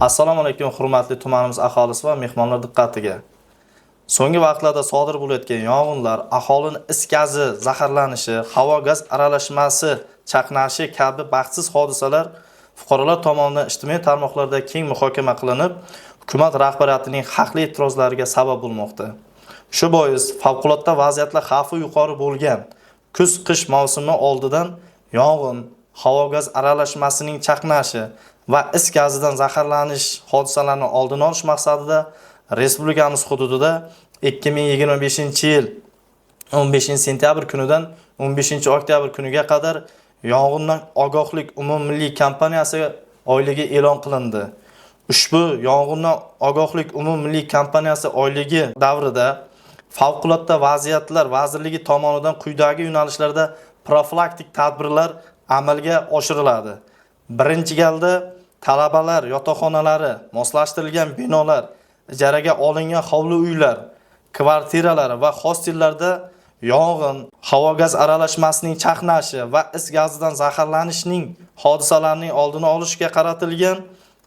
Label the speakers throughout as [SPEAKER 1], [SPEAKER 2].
[SPEAKER 1] Assalomu alaykum hurmatli tumanimiz aholisi va mehmonlar diqqatiga. So'nggi vaqtlarda sodir bo'layotgan yong'inlar, aholining is gazi zaharlanishi, havo gaz aralashmasi chaqnashi kabi baxtsiz hodisalar fuqarolar tomonidan ijtimoiy tarmoqlarda keng muhokama qilinib, hukumat rahbariyatining haqli e'tirozlariga sabab bo'lmoqda. Shu bois favqulodda vaziyatlar xavfi yuqori bo'lgan kuz-qish mavsumi oldidan yong'in, havo gaz aralashmasining chaqnashi va is gazidan zaharlanish hodisalarini oldini olish maqsadida respublikamiz hududida 2025-yil 15-sentyabr kunidan 15-oktyabr kuniga qadar yong'indan ogohlik umummilliy kampaniyasi oyligi e'lon qilindi. Ushbu yong'indan ogohlik umummilliy kampaniyasi oyligi davrida favqulodda vaziyatlar vazirligi tomonidan quyidagi yo'nalishlarda profilaktik tadbirlar amalga oshiriladi. Birinchi galda talabalar yotoqxonalari, moslashtirilgan binolar, ijaraga olingan hovli uylar, kvartiralar va hostellarda yong'in, havo gaz aralashmasining chaqnashi va is gazidan zaharlanishning hodisalarining oldini olishga qaratilgan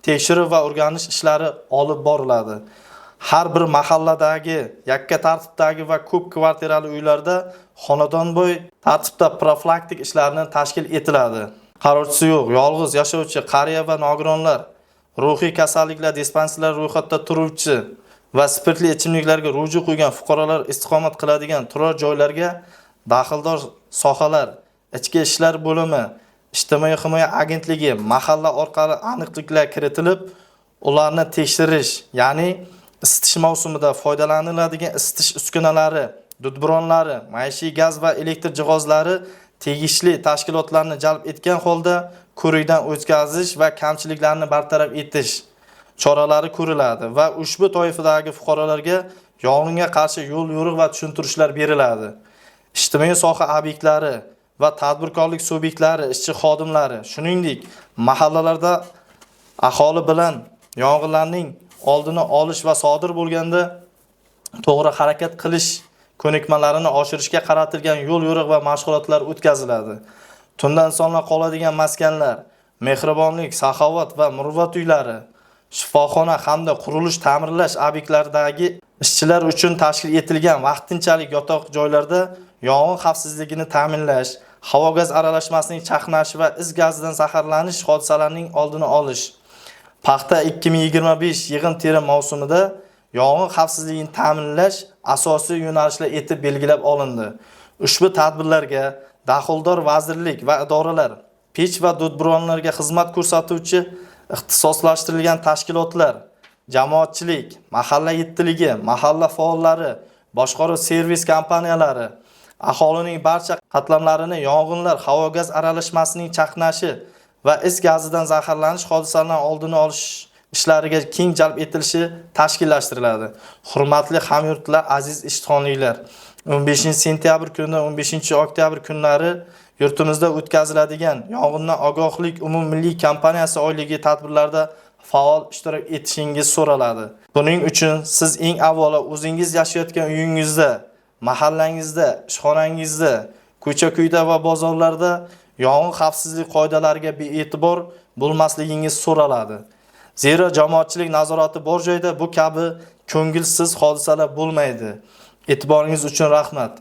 [SPEAKER 1] tekshiruv va o'rganish ishlari olib boriladi. Har bir mahalladagi, yakka tartibdagi va ko'p kvartirali uylarda xonadonbo'y tartibda profilaktik ishlarni tashkil etiladi. Qarovchisi yo'q, yolg'iz yashovchi qariya va nogironlar, ruhiy kasalliklar dispanserlari ro'yxatda turuvchi va spirtli ichimliklarga ruju qo'ygan fuqarolar istiqomat qiladigan turar joylarga daxldor sohalar, ichki ishlar bo'limi, ijtimoiy himoya agentligi mahalla orqali aniqliklar kiritilib, ularni tekshirish, ya'ni isitish mavsumida foydalaniladigan isitish uskunalari, dudbronlari, maishiy gaz va elektr jihozlari tegishli tashkilotlarni jalb etgan holda ko'rikdan o'tkazish va kamchiliklarni bartaraf etish choralari ko'riladi va ushbu toifadagi fuqarolarga yong'inga qarshi yo'l yo'riq va tushuntirishlar beriladi. Ijtimoiy soha obyektlari va tadbirkorlik subyektlari, ishchi xodimlari, shuningdek, mahallalarda aholi bilan yong'inlarning oldini olish va sodir bo'lganda to'g'ri harakat qilish ko'nikmalarini oshirishga qaratilgan yo'l yo'riq va mashg'ulotlar o'tkaziladi. Tunda insonlar qoladigan maskanlar, mehribonlik, saxovat va muruvvat uylari, shifoxona hamda qurilish ta'mirlash obyektlaridagi ishchilar uchun tashkil etilgan vaqtinchalik yotoq joylarda yong'in xavfsizligini ta'minlash, havo gaz aralashmasining chaqnashi va is gazidan zaharlanish hodisalarining oldini olish. Paxta 2025 yig'im-terim mavsumida yong'in xavfsizligini ta'minlash asosiy yo'nalishlar etib belgilab olindi. Ushbu tadbirlarga daxldor vazirlik va idoralar, pech va dudbronlarga xizmat ko'rsatuvchi ixtisoslashtirilgan tashkilotlar, jamoatchilik, mahalla yettiligi, mahalla faollari, boshqaruv servis kompaniyalari, aholining barcha qatlamlarini yong'inlar, havo gaz aralashmasining chaqnashi va is gazidan zaharlanish hodisalarining oldini olish ishlariga keng jalb etilishi tashkillashtiriladi. Hurmatli hamyurtlar, aziz ishxonliklar, 15-sentyabr kunidan 15-oktyabr kunlari yurtimizda o'tkaziladigan yong'indan ogohlik umummilliy kampaniyasi oyligi tadbirlarida faol ishtirok etishingiz so'raladi. Buning uchun siz eng avvalo o'zingiz yashayotgan uyingizda, mahallangizda, ishxonangizda, ko'cha-ko'yda va bozorlarda yong'in xavfsizlik qoidalariga bee'tibor bo'lmasligingiz so'raladi. Zero jamoatchilik nazorati bor joyda bu kabi ko'ngilsiz hodisalar bo'lmaydi. E'tiboringiz uchun rahmat.